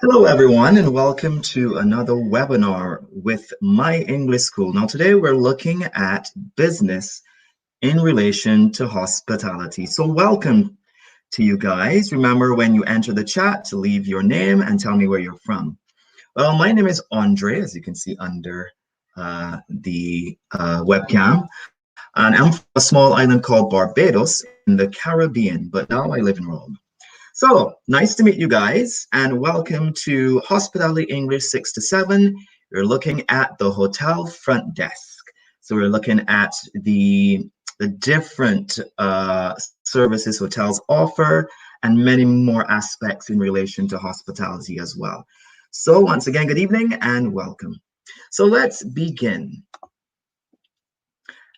Hello, everyone, and welcome to another webinar with My English School. Now, today we're looking at business in relation to hospitality. So, welcome to you guys. Remember, when you enter the chat, to leave your name and tell me where you're from. Well, my name is Andre, as you can see under the webcam, and I'm from a small island called Barbados in the Caribbean, but now I live in Rome. So nice to meet you guys, and welcome to Hospitality English 6 to 7. We're looking at the hotel front desk. So we're looking at the different services hotels offer and many more aspects in relation to hospitality as well. So once again, good evening and welcome. So let's begin.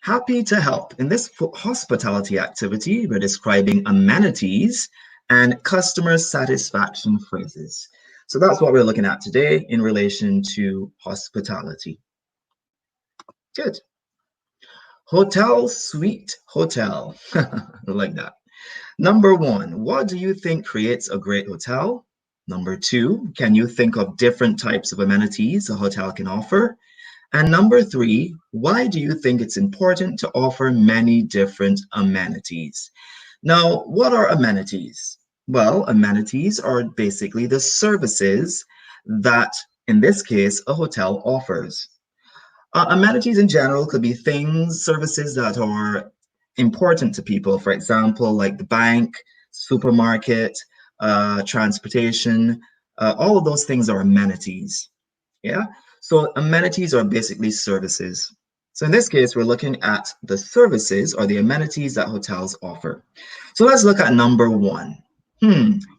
Happy to help. In this hospitality activity, we're describing amenities and customer satisfaction phrases. So that's what we're looking at today in relation to hospitality. Good. Hotel, suite, hotel. I like that. Number one, what do you think creates a great hotel? Number two, can you think of different types of amenities a hotel can offer? And number three, why do you think it's important to offer many different amenities? Now, what are amenities? Well, amenities are basically the services that, in this case, a hotel offers. Amenities in general could be things, services that are important to people. For example, like the bank, supermarket, transportation, all of those things are amenities. Yeah. So amenities are basically services. So in this case, we're looking at the services or the amenities that hotels offer. So let's look at number one.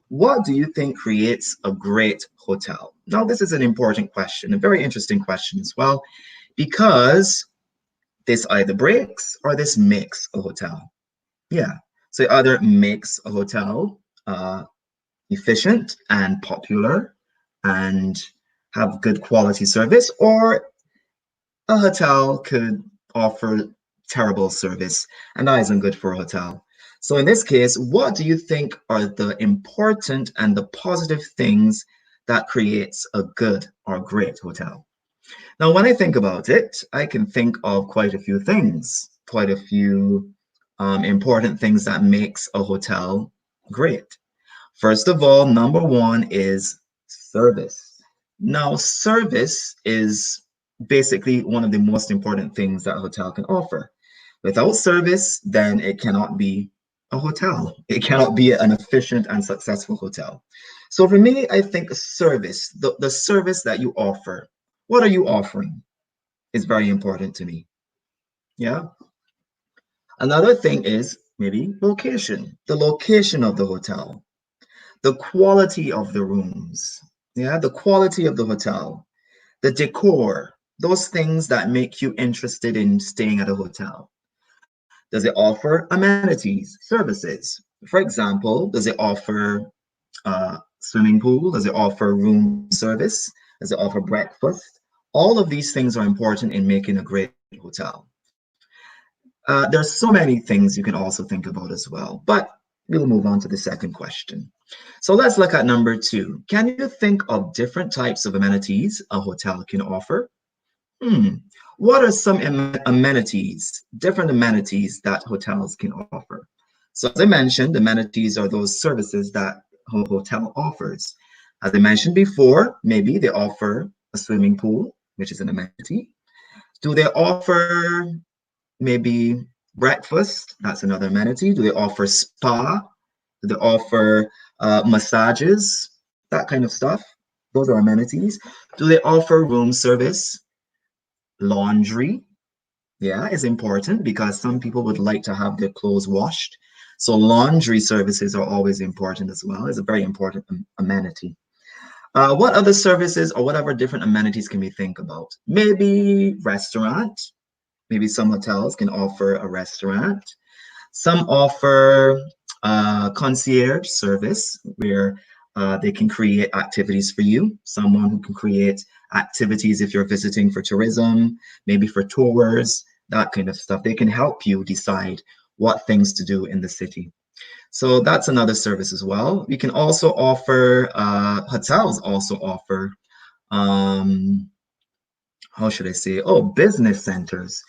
What do you think creates a great hotel? Now, this is an important question, a very interesting question as well, because this either breaks or this makes a hotel. Yeah. So it either makes a hotel efficient and popular and have good quality service, or a hotel could offer terrible service, and that isn't good for a hotel. So in this case, what do you think are the important and the positive things that creates a good or great hotel? Now, when I think about it, I can think of quite a few things, quite a few important things that makes a hotel great. First of all, number one is service. Now, service is basically one of the most important things that a hotel can offer. Without service, then it cannot be a hotel. It cannot be an efficient and successful hotel. So for me, I think service, the service that you offer, what are you offering, is very important to me. Yeah. Another thing is maybe location, the location of the hotel, the quality of the rooms, yeah, the quality of the hotel, the decor, those things that make you interested in staying at a hotel. Does it offer amenities, services? For example, does it offer swimming pool? Does it offer room service? Does it offer breakfast? All of these things are important in making a great hotel. There's so many things you can also think about as well, but we'll move on to the second question. So let's look at number two. Can you think of different types of amenities a hotel can offer? What are some amenities, different amenities that hotels can offer? So as I mentioned, amenities are those services that a hotel offers. As I mentioned before, maybe they offer a swimming pool, which is an amenity. Do they offer maybe breakfast? That's another amenity. Do they offer spa? Do they offer massages? That kind of stuff. Those are amenities. Do they offer room service? Laundry? Yeah, is important because some people would like to have their clothes washed. So laundry services are always important as well. It's a very important amenity. What other services or whatever different amenities can we think about? Maybe restaurant. Maybe some hotels can offer a restaurant. Some offer concierge service where they can create activities for you. Someone who can create activities if you're visiting for tourism, maybe for tours, that kind of stuff. They can help you decide what things to do in the city. So that's another service as well. We can also offer, hotels also offer, um, how should I say? Oh, business centers.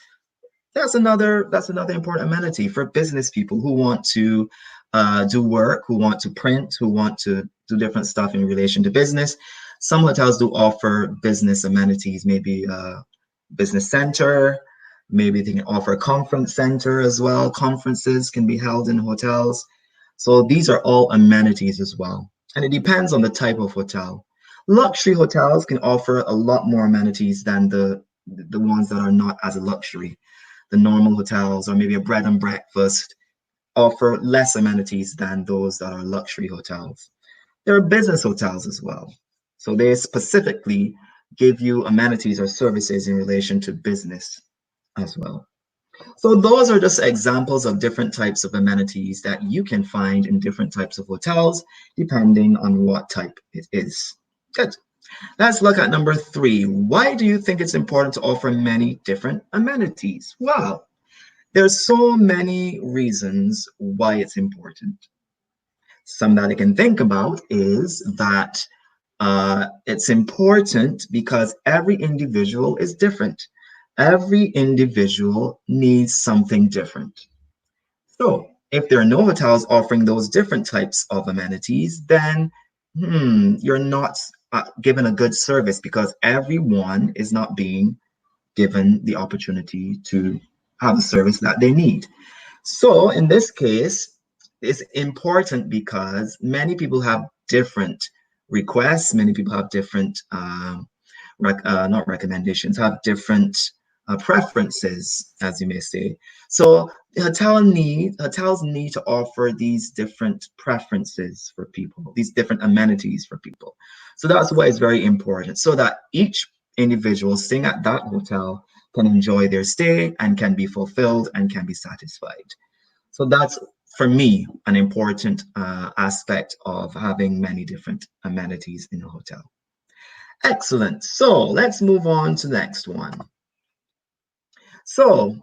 That's another important amenity for business people who want to do work, who want to print, who want to do different stuff in relation to business. Some hotels do offer business amenities, maybe a business center, maybe they can offer a conference center as well. Conferences can be held in hotels. So these are all amenities as well. And it depends on the type of hotel. Luxury hotels can offer a lot more amenities than the ones that are not as a luxury. The normal hotels or maybe a bread and breakfast offer less amenities than those that are luxury hotels. There are business hotels as well. So they specifically give you amenities or services in relation to business as well. So those are just examples of different types of amenities that you can find in different types of hotels, depending on what type it is. Good. Let's look at number 3. Why do you think it's important to offer many different amenities? Well, there's so many reasons why it's important. Some that I can think about is that it's important because every individual is different. Every individual needs something different. So if there are no hotels offering those different types of amenities, then you're not given a good service because everyone is not being given the opportunity to have a service that they need. So in this case, it's important because many people have different requests, many people have different, not recommendations, have different preferences, as you may say. So hotels need to offer these different preferences for people, these different amenities for people. So that's why it's very important, so that each individual staying at that hotel can enjoy their stay and can be fulfilled and can be satisfied. So that's, for me, an important aspect of having many different amenities in a hotel. Excellent. So let's move on to the next one. So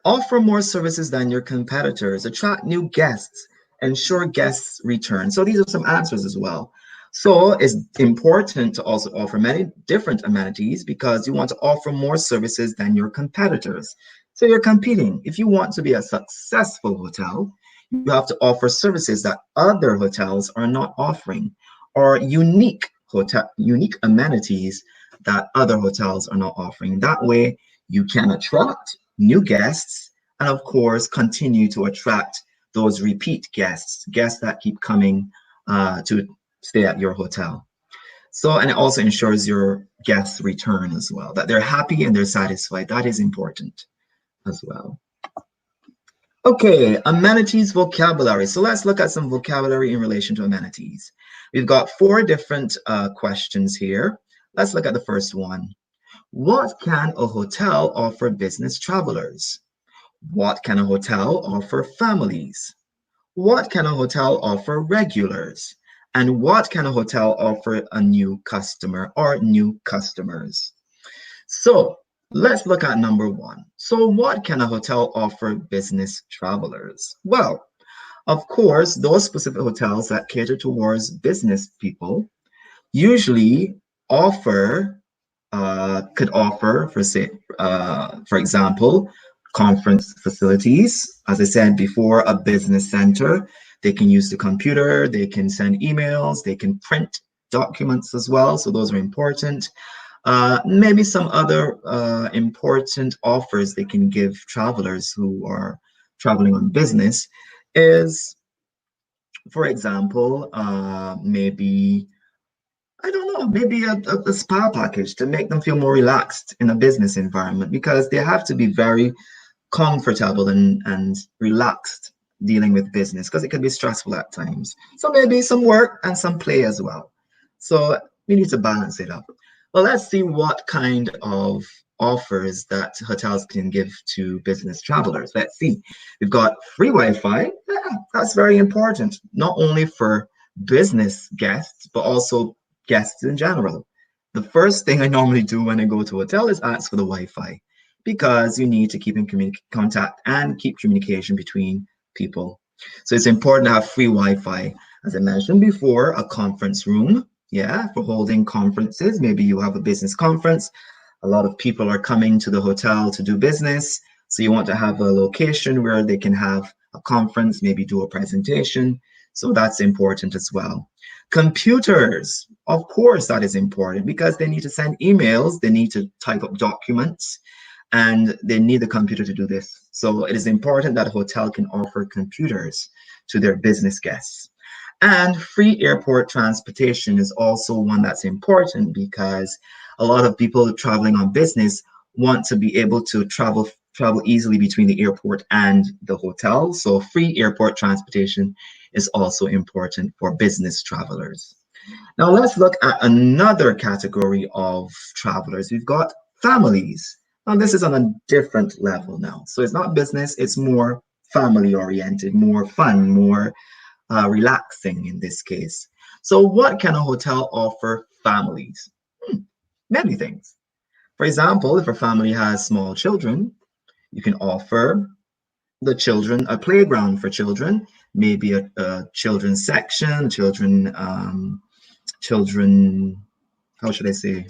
offer more services than your competitors, attract new guests, ensure guests return. So these are some answers as well. So it's important to also offer many different amenities because you want to offer more services than your competitors. So you're competing. If you want to be a successful hotel, you have to offer services that other hotels are not offering, or unique amenities that other hotels are not offering. That way you can attract new guests and of course continue to attract those repeat guests that keep coming to stay at your hotel. So, and it also ensures your guests return as well, that they're happy and they're satisfied. That is important as well. Okay, amenities vocabulary. So let's look at some vocabulary in relation to amenities. We've got 4 different questions here. Let's look at the first one. What can a hotel offer business travelers? What can a hotel offer families? What can a hotel offer regulars? And what can a hotel offer a new customer or new customers? So let's look at number 1. So what can a hotel offer business travelers? Well, of course, those specific hotels that cater towards business people usually offer could offer, for example, conference facilities. As I said before, a business center. They can use the computer, they can send emails, they can print documents as well. So those are important. Maybe some other important offers they can give travelers who are traveling on business is, for example, maybe I don't know, maybe a spa package to make them feel more relaxed in a business environment because they have to be very comfortable and relaxed dealing with business because it can be stressful at times. So maybe some work and some play as well. So we need to balance it up. Well, let's see what kind of offers that hotels can give to business travelers. Let's see. We've got free Wi-Fi. Yeah, that's very important, not only for business guests, but also guests in general. The first thing I normally do when I go to a hotel is ask for the Wi-Fi because you need to keep in contact and keep communication between people So it's important to have free Wi-Fi. As I mentioned before, a conference room, yeah, for holding conferences. Maybe you have a business conference. A lot of people are coming to the hotel to do business. So you want to have a location where they can have a conference, maybe do a presentation. So that's important as well. Computers, of course, that is important because they need to send emails, they need to type up documents, and they need a computer to do this. So it is important that a hotel can offer computers to their business guests. And free airport transportation is also one that's important because a lot of people traveling on business want to be able to travel easily between the airport and the hotel. So free airport transportation is also important for business travelers. Now let's look at another category of travelers. We've got families. Now this is on a different level now. So it's not business, it's more family oriented, more fun, more relaxing in this case. So what can a hotel offer families? Many things. For example, if a family has small children, you can offer the children a playground for children, maybe a children's section, children, how should I say,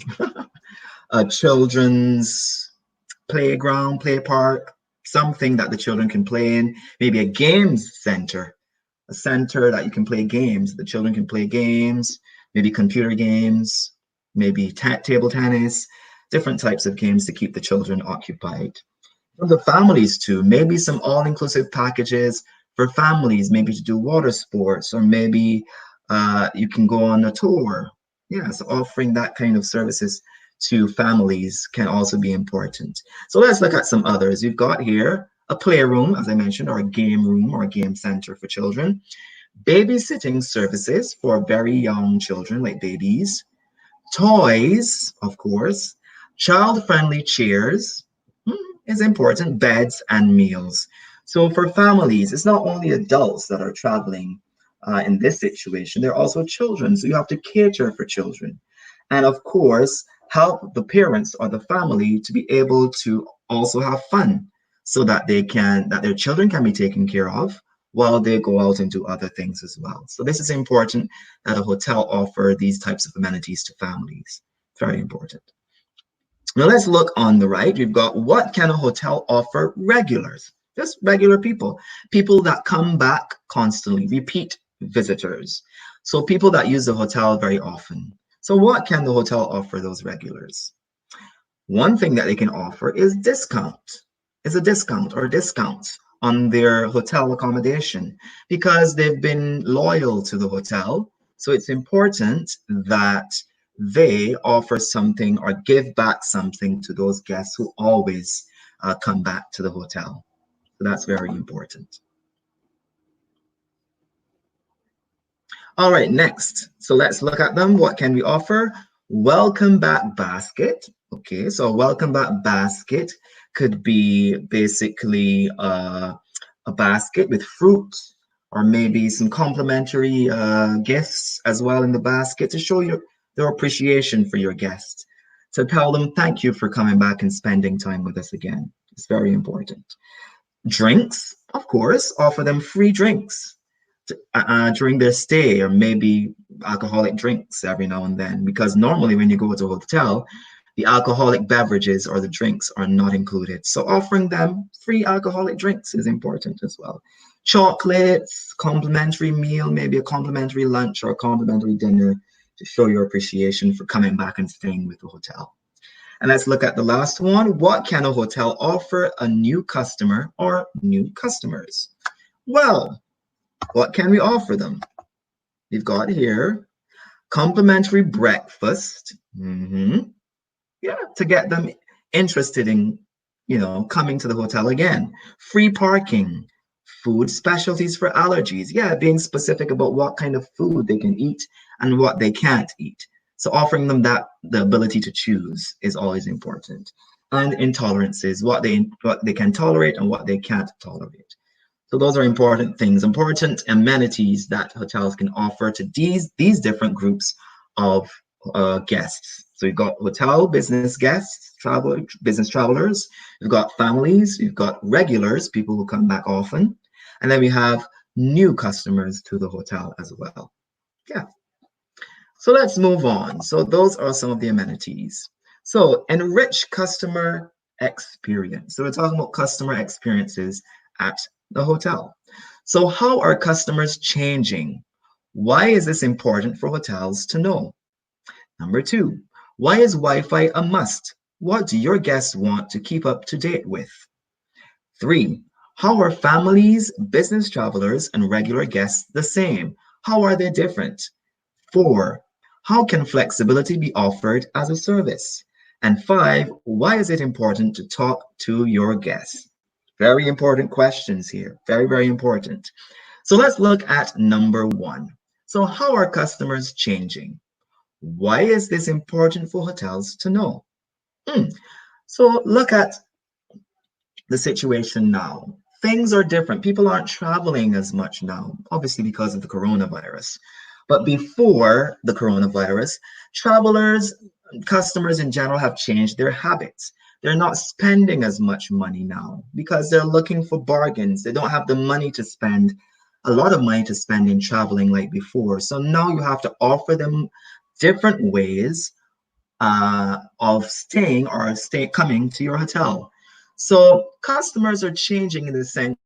a children's playground, play park, something that the children can play in, maybe a games center, a center that you can play games. The children can play games, maybe computer games, maybe table tennis, different types of games to keep the children occupied. For the families too, maybe some all-inclusive packages for families, maybe to do water sports, or maybe you can go on a tour. Yeah, so offering that kind of services to families can also be important. So let's look at some others. You've got here a playroom, as I mentioned, or a game room or a game center for children. Babysitting services for very young children, like babies. Toys, of course. Child-friendly chairs is important. Beds and meals. So for families, it's not only adults that are traveling in this situation, there are also children. So you have to cater for children. And of course, help the parents or the family to be able to also have fun so that their children can be taken care of while they go out and do other things as well. So this is important that a hotel offer these types of amenities to families. Very important. Now let's look on the right. We've got what can a hotel offer regulars? Just regular people, people that come back constantly, repeat visitors. So people that use the hotel very often. So what can the hotel offer those regulars? One thing that they can offer is a discount or discounts on their hotel accommodation because they've been loyal to the hotel. So it's important that they offer something or give back something to those guests who always come back to the hotel. So that's very important. All right, next. So let's look at them. What can we offer? Welcome back basket. Okay, so a welcome back basket could be basically a basket with fruit or maybe some complimentary gifts as well in the basket to show their appreciation for your guests. To tell them thank you for coming back and spending time with us again. It's very important. Drinks, of course, offer them free drinks during their stay, or maybe alcoholic drinks every now and then, because normally when you go to a hotel, the alcoholic beverages or the drinks are not included. So offering them free alcoholic drinks is important as well. Chocolates, complimentary meal, maybe a complimentary lunch or a complimentary dinner to show your appreciation for coming back and staying with the hotel. And let's look at the last one. What can a hotel offer a new customer or new customers? Well, what can we offer them? We've got here complimentary breakfast. Yeah, to get them interested in, coming to the hotel again. Free parking, food specialties for allergies. Yeah, being specific about what kind of food they can eat and what they can't eat. So offering them the ability to choose is always important. And intolerances, what they can tolerate and what they can't tolerate. So those are important things, important amenities that hotels can offer to these different groups of guests. So we've got hotel business guests, business travelers. We've got families. We've got regulars, people who come back often. And then we have new customers to the hotel as well. Yeah. So let's move on. So those are some of the amenities. So enrich customer experience. So we're talking about customer experiences at the hotel. So how are customers changing? Why is this important for hotels to know? Number two, why is Wi-Fi a must? What do your guests want to keep up to date with? Three, how are families, business travelers, and regular guests the same? How are they different? Four, how can flexibility be offered as a service? And five, why is it important to talk to your guests? Very important questions here. Very, very important. So let's look at number one. So, how are customers changing? Why is this important for hotels to know? Hmm. So, look at the situation now. Things are different. People aren't traveling as much now, obviously because of the coronavirus. But before the coronavirus, travelers, customers in general have changed their habits. They're not spending as much money now because they're looking for bargains. They don't have the money to spend, a lot of money to spend in traveling like before. So now you have to offer them different ways of staying or coming to your hotel. So customers are changing in the sense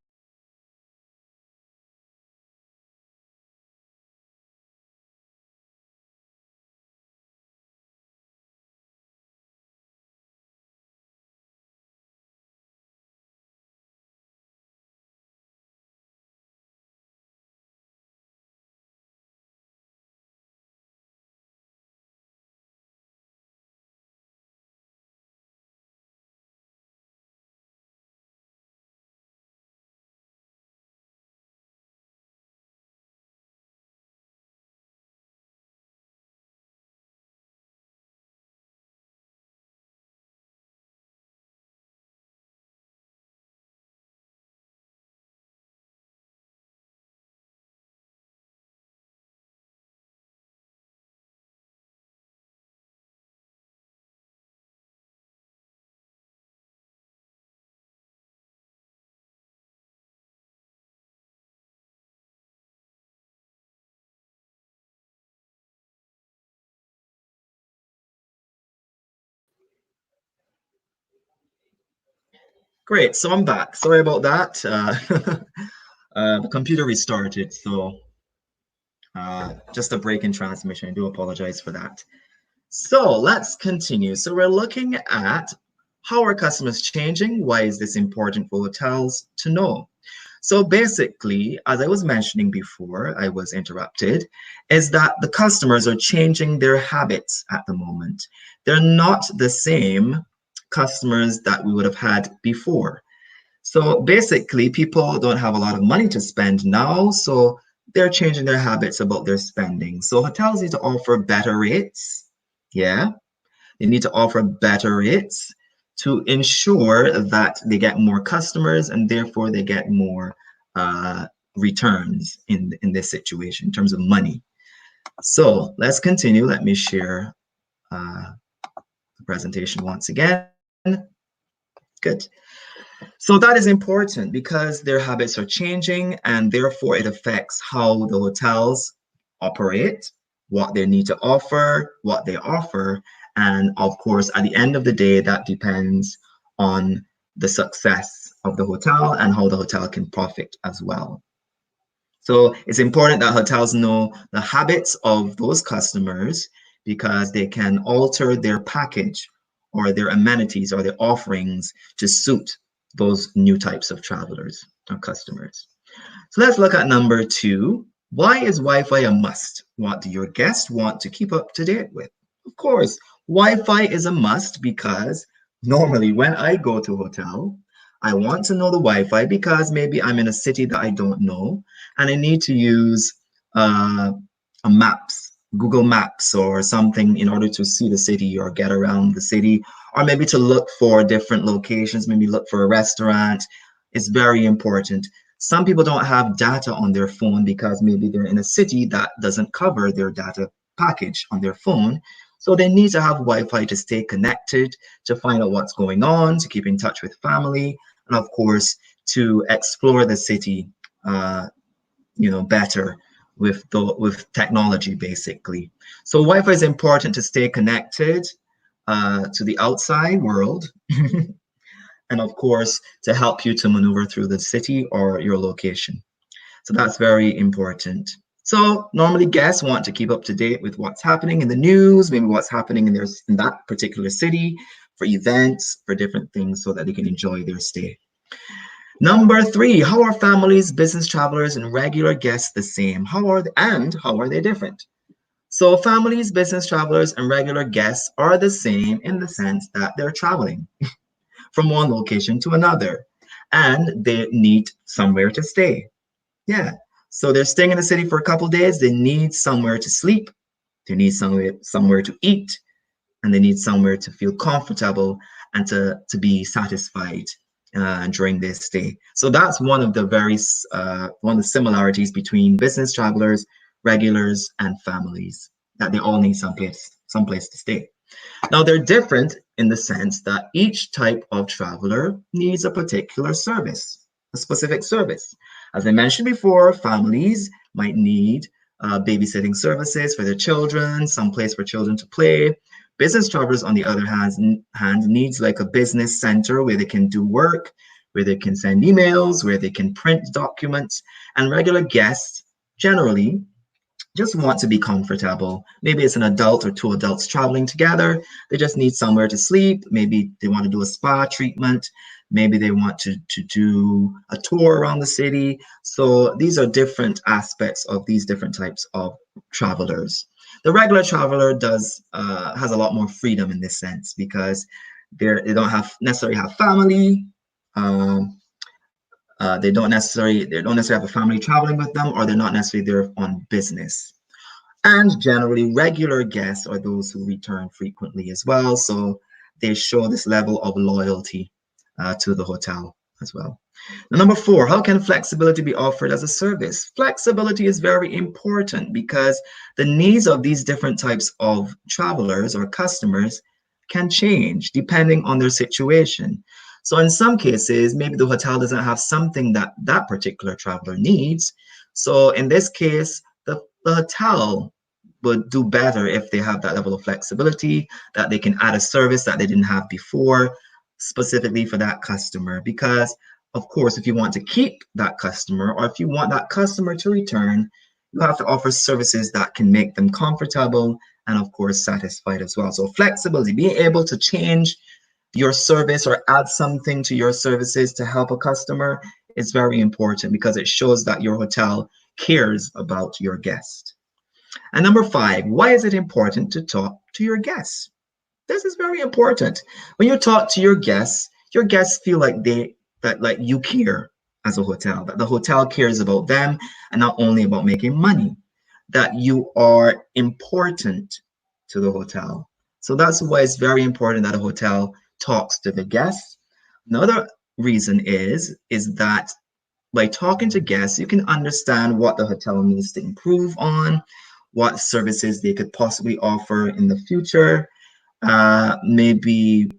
great. So I'm back. Sorry about that. The computer restarted, so just a break in transmission. I do apologize for that. So let's continue. So we're looking at how are customers changing? Why is this important for hotels to know? So basically, as I was mentioning before, I was interrupted, is that the customers are changing their habits at the moment. They're not the same customers that we would have had before. So basically, people don't have a lot of money to spend now, so they're changing their habits about their spending. So hotels need to offer better rates. Yeah, they need to offer better rates to ensure that they get more customers and therefore they get more returns in this situation in terms of money. So let's continue. Let me share the presentation once again. Good. So that is important because their habits are changing and therefore it affects how the hotels operate, what they need to offer, what they offer. And of course, at the end of the day, that depends on the success of the hotel and how the hotel can profit as well. So it's important that hotels know the habits of those customers because they can alter their package or their amenities or their offerings to suit those new types of travelers or customers. So let's look at number two. Why is Wi-Fi a must? What do your guests want to keep up to date with? Of course, Wi-Fi is a must because normally when I go to a hotel, I want to know the Wi-Fi because maybe I'm in a city that I don't know and I need to use a maps, Google Maps or something in order to see the city or get around the city, or maybe to look for different locations, maybe look for a restaurant. It's very important. Some people don't have data on their phone because maybe they're in a city that doesn't cover their data package on their phone. So they need to have Wi-Fi to stay connected, to find out what's going on, to keep in touch with family, and of course, to explore the city better with technology, basically. So Wi-Fi is important to stay connected to the outside world, and of course, to help you to maneuver through the city or your location. So that's very important. So normally guests want to keep up to date with what's happening in the news, maybe what's happening in that particular city, for events, for different things, so that they can enjoy their stay. Number three, how are families, business travelers, and regular guests the same? How are they different? So families, business travelers, and regular guests are the same in the sense that they're traveling from one location to another, and they need somewhere to stay. Yeah. So they're staying in the city for a couple days. They need somewhere to sleep. They need somewhere to eat, and they need somewhere to feel comfortable and to be satisfied during this stay. So that's one of the similarities between business travelers, regulars, and families, that they all need someplace to stay. Now they're different in the sense that each type of traveler needs a particular service, a specific service. As I mentioned before, families might need babysitting services for their children, some place for children to play. Business travelers, on the other hand, needs like a business center where they can do work, where they can send emails, where they can print documents. And regular guests generally just want to be comfortable. Maybe it's an adult or two adults traveling together. They just need somewhere to sleep. Maybe they want to do a spa treatment. Maybe they want to do a tour around the city. So these are different aspects of these different types of travelers. The regular traveler has a lot more freedom in this sense because they don't necessarily have family. Um, they don't necessarily have a family traveling with them, or they're not necessarily there on business. And generally, regular guests are those who return frequently as well. So they show this level of loyalty to the hotel as well. Now, number four, how can flexibility be offered as a service? Flexibility is very important because the needs of these different types of travelers or customers can change depending on their situation. So in some cases, maybe the hotel doesn't have something that that particular traveler needs. So in this case, the hotel would do better if they have that level of flexibility, that they can add a service that they didn't have before, specifically for that customer. Because, of course, if you want to keep that customer, or if you want that customer to return, you have to offer services that can make them comfortable and, of course, satisfied as well. So flexibility, being able to change your service or add something to your services to help a customer is very important because it shows that your hotel cares about your guest. And number five, why is it important to talk to your guests? This is very important. When you talk to your guests feel like like you care as a hotel, that the hotel cares about them and not only about making money, that you are important to the hotel. So that's why it's very important that a hotel talks to the guests. Another reason is that by talking to guests, you can understand what the hotel needs to improve on, what services they could possibly offer in the future, maybe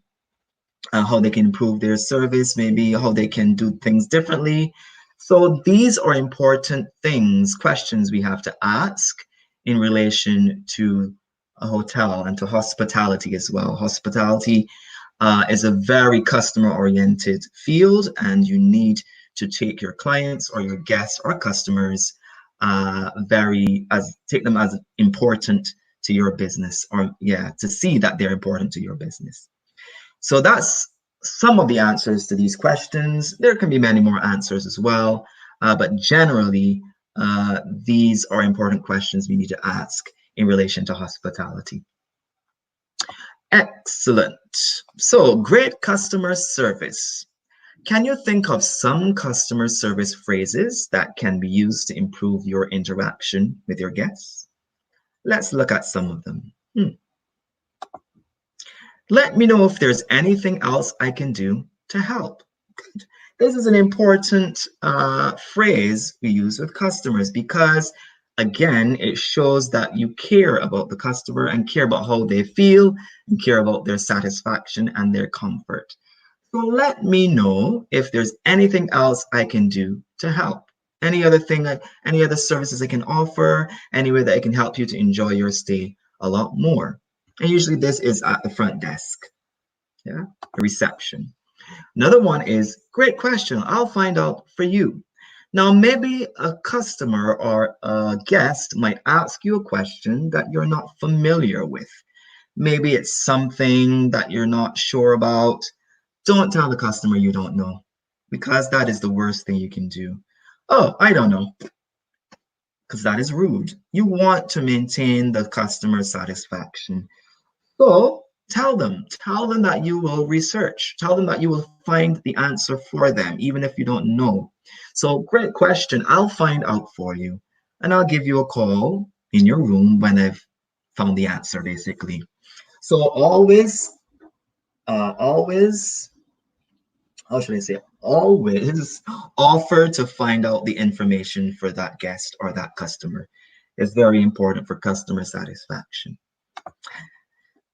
how they can improve their service, maybe how they can do things differently. So these are important things, questions we have to ask in relation to a hotel and to hospitality as well. Hospitality is a very customer-oriented field, and you need to take your clients or your guests or customers take them as important to your business, or to see that they're important to your business. So that's some of the answers to these questions. There can be many more answers as well, but generally, these are important questions we need to ask in relation to hospitality. Excellent. So great customer service. Can you think of some customer service phrases that can be used to improve your interaction with your guests? Let's look at some of them. Let me know if there's anything else I can do to help. Good. This is an important phrase we use with customers because, again, it shows that you care about the customer and care about how they feel and care about their satisfaction and their comfort. So let me know if there's anything else I can do to help. Any other thing, any other services I can offer, any way that I can help you to enjoy your stay a lot more. And usually this is at the front desk, yeah, the reception. Another one is, great question, I'll find out for you. Now, maybe a customer or a guest might ask you a question that you're not familiar with. Maybe it's something that you're not sure about. Don't tell the customer you don't know, because that is the worst thing you can do. Oh, I don't know, because that is rude. You want to maintain the customer satisfaction. So tell them that you will research, tell them that you will find the answer for them, even if you don't know. So, great question. I'll find out for you, and I'll give you a call in your room when I've found the answer, basically. So, always, how should I say, always offer to find out the information for that guest or that customer. It's very important for customer satisfaction.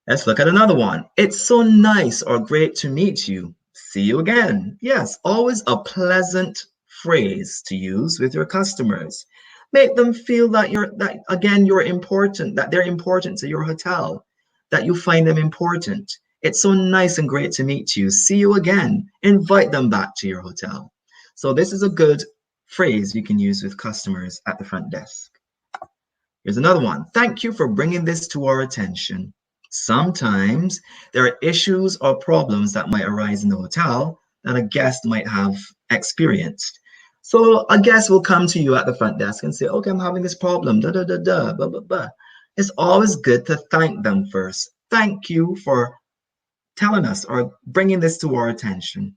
Let's look at another one. It's so nice or great to meet you. See you again. Yes, always a pleasant phrase to use with your customers. Make them feel that you're important, that they're important to your hotel, that you find them important. It's so nice and great to meet you. See you again. Invite them back to your hotel. So this is a good phrase you can use with customers at the front desk. Here's another one. Thank you for bringing this to our attention. Sometimes there are issues or problems that might arise in the hotel that a guest might have experienced. So a guest will come to you at the front desk and say, okay, I'm having this problem, da da da da, blah, blah, blah. It's always good to thank them first. Thank you for telling us or bringing this to our attention.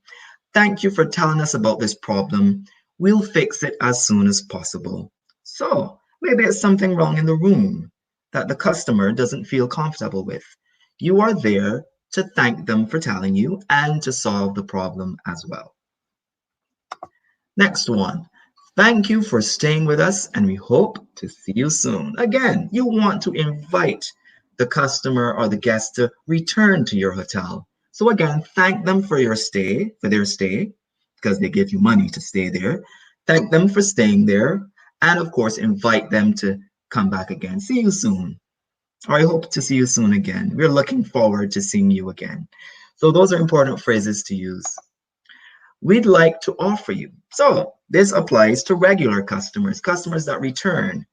Thank you for telling us about this problem. We'll fix it as soon as possible. So maybe it's something wrong in the room that the customer doesn't feel comfortable with. You are there to thank them for telling you and to solve the problem as well. Next one. Thank you for staying with us and we hope to see you soon. Again, you want to invite the customer or the guest to return to your hotel. So again, thank them for their stay, because they give you money to stay there. Thank them for staying there. And of course, invite them to come back again. See you soon. Or I hope to see you soon again. We're looking forward to seeing you again. So those are important phrases to use. We'd like to offer you. So this applies to regular customers, customers that return.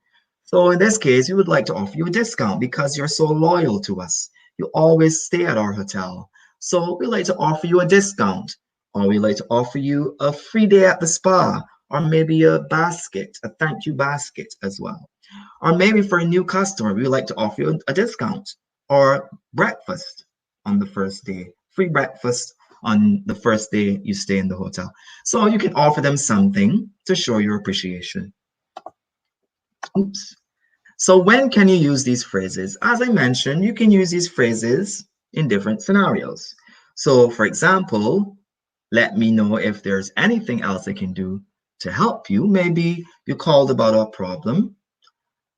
So in this case, we would like to offer you a discount because you're so loyal to us. You always stay at our hotel. So we'd like to offer you a discount, or we'd like to offer you a free day at the spa, or maybe a basket, a thank you basket as well. Or maybe for a new customer, we would like to offer you a discount or breakfast on the first day, free breakfast on the first day you stay in the hotel. So you can offer them something to show your appreciation. Oops. So when can you use these phrases? As I mentioned, you can use these phrases in different scenarios. So for example, let me know if there's anything else I can do to help you. Maybe you called about a problem.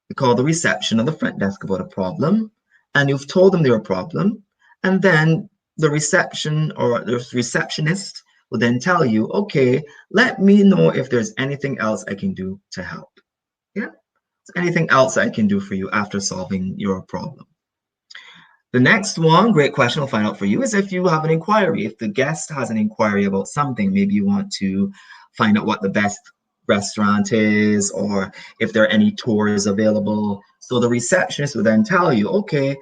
You call the reception of the front desk about a problem, and you've told them their problem, and then the reception or the receptionist will then tell you, okay, let me know if there's anything else I can do to help. Yeah, anything else I can do for you after solving your problem. The next one, great question, I'll find out for you, is if you have an inquiry. If the guest has an inquiry about something, maybe you want to find out what the best restaurant is, or if there are any tours available. So the receptionist will then tell you, okay,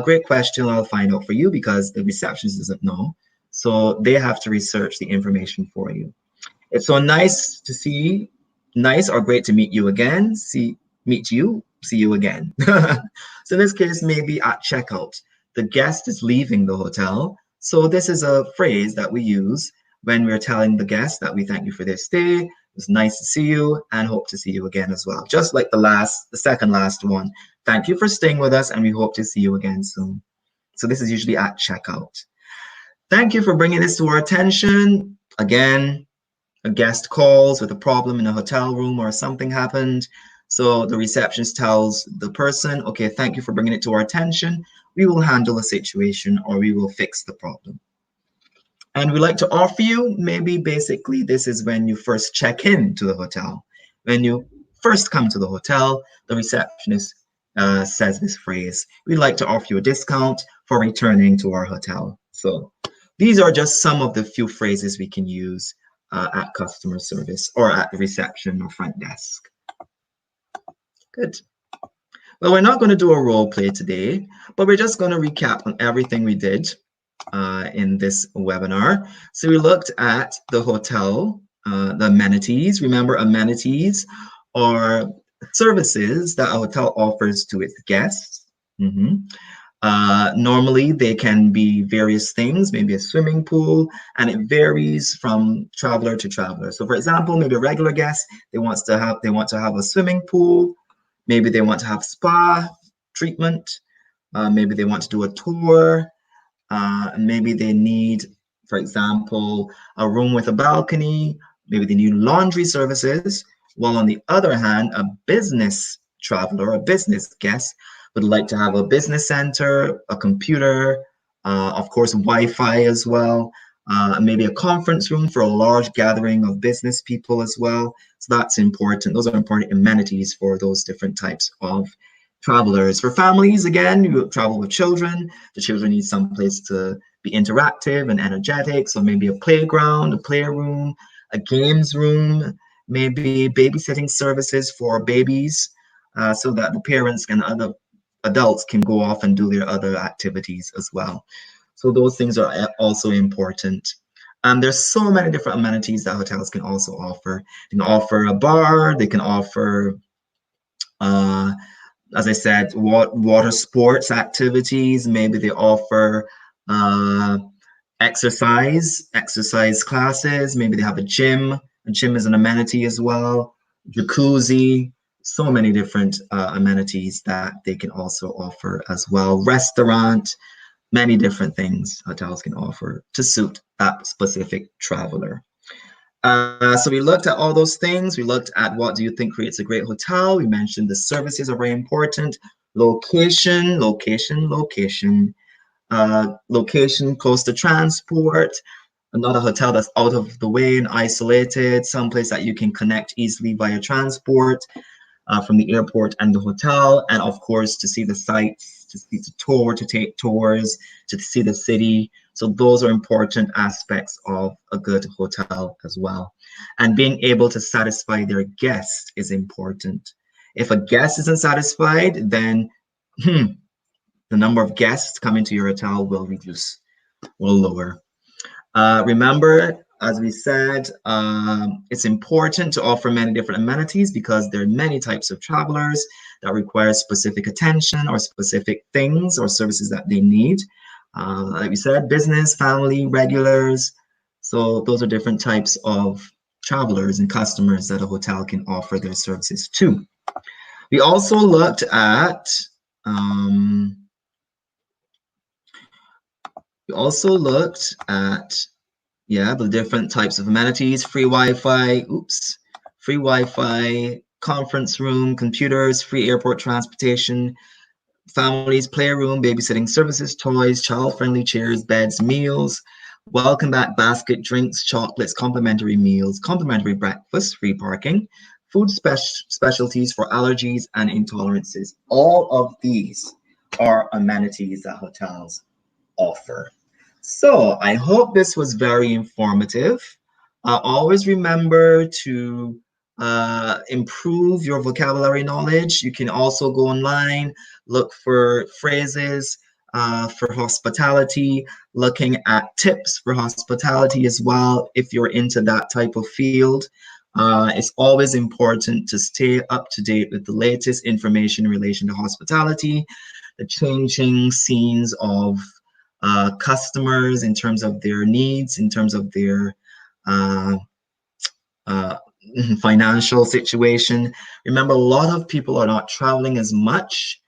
great question, I'll find out for you, because the receptionist doesn't know. So they have to research the information for you. It's so nice to see, nice or great to meet you again. Meet you, see you again. So in this case, maybe at checkout, the guest is leaving the hotel. So this is a phrase that we use when we're telling the guest that we thank you for their stay. It's nice to see you and hope to see you again as well. Just like the second last one. Thank you for staying with us and we hope to see you again soon. So this is usually at checkout. Thank you for bringing this to our attention. Again, a guest calls with a problem in a hotel room or something happened. So the receptionist tells the person, okay, thank you for bringing it to our attention. We will handle the situation or we will fix the problem. And we like to offer you, maybe basically this is when you first check in to the hotel. When you first come to the hotel, the receptionist says this phrase: "We'd like to offer you a discount for returning to our hotel." So these are just some of the few phrases we can use at customer service or at the reception or front desk. Good. Well, we're not going to do a role play today, but we're just going to recap on everything we did in this webinar. So we looked at the hotel, the amenities. Remember, amenities are services that a hotel offers to its guests. Normally, they can be various things, maybe a swimming pool, and it varies from traveler to traveler. So, for example, maybe a regular guest, they want to have a swimming pool. Maybe they want to have spa treatment. Maybe they want to do a tour. Maybe they need, for example, a room with a balcony. Maybe they need laundry services. While on the other hand, a business traveler, a business guest, would like to have a business center, a computer, of course, Wi-Fi as well, maybe a conference room for a large gathering of business people as well. So that's important. Those are important amenities for those different types of travelers. For families, again, you travel with children. The children need some place to be interactive and energetic. So maybe a playground, a playroom, a games room, maybe babysitting services for babies, so that the parents and other adults can go off and do their other activities as well. So those things are also important. There's so many different amenities that hotels can also offer. They can offer a bar, they can offer as I said, water sports activities. Maybe they offer exercise classes. Maybe they have a gym. A gym is an amenity as well. Jacuzzi. So many different amenities that they can also offer as well. Restaurant. Many different things hotels can offer to suit that specific traveler. So we looked at all those things. We looked at what do you think creates a great hotel. We mentioned the services are very important. Location, location, location. Location close to transport. Not a hotel that's out of the way and isolated. Someplace that you can connect easily via transport from the airport and the hotel. And of course, to see the sights, to take tours, to see the city. So those are important aspects of a good hotel as well. And being able to satisfy their guest is important. If a guest isn't satisfied, then the number of guests coming to your hotel will reduce, will lower. Remember, as we said, it's important to offer many different amenities because there are many types of travelers that require specific attention or specific things or services that they need. Like we said, business, family, regulars. So those are different types of travelers and customers that a hotel can offer their services to. We also looked at the different types of amenities: free Wi-Fi, free Wi-Fi, conference room, computers, free airport transportation, families, playroom, babysitting services, toys, child-friendly chairs, beds, meals, welcome back basket, drinks, chocolates, complimentary meals, complimentary breakfast, free parking, food specialties for allergies and intolerances. All of these are amenities that hotels offer. So I hope this was very informative. Always remember to improve your vocabulary knowledge. You can also go online, look for phrases for hospitality, looking at tips for hospitality as well if you're into that type of field. It's always important to stay up to date with the latest information in relation to hospitality, the changing scenes of customers in terms of their needs, in terms of their financial situation. Remember, a lot of people are not traveling as much,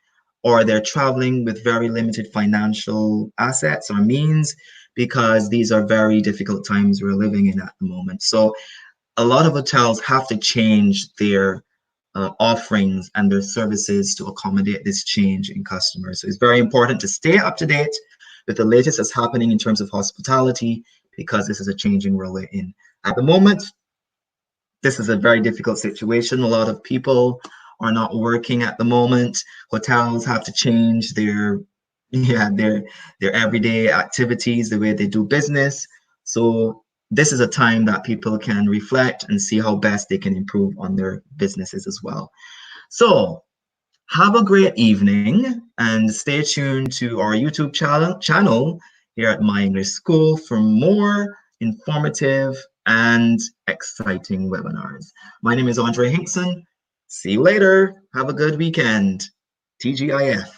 or they're traveling with very limited financial assets or means, because these are very difficult times we're living in at the moment. So a lot of hotels have to change their offerings and their services to accommodate this change in customers. So it's very important to stay up to date with the latest that's happening in terms of hospitality, because this is a changing world we're in at the moment. this is a very difficult situation. A lot of people are not working at the moment. Hotels have to change their yeah their everyday activities, the way they do business. So this is a time that people can reflect and see how best they can improve on their businesses as well. So have a great evening and stay tuned to our YouTube channel here at My English School for more informative and exciting webinars. My name is Andre Hinkson. See you later. Have a good weekend. TGIF.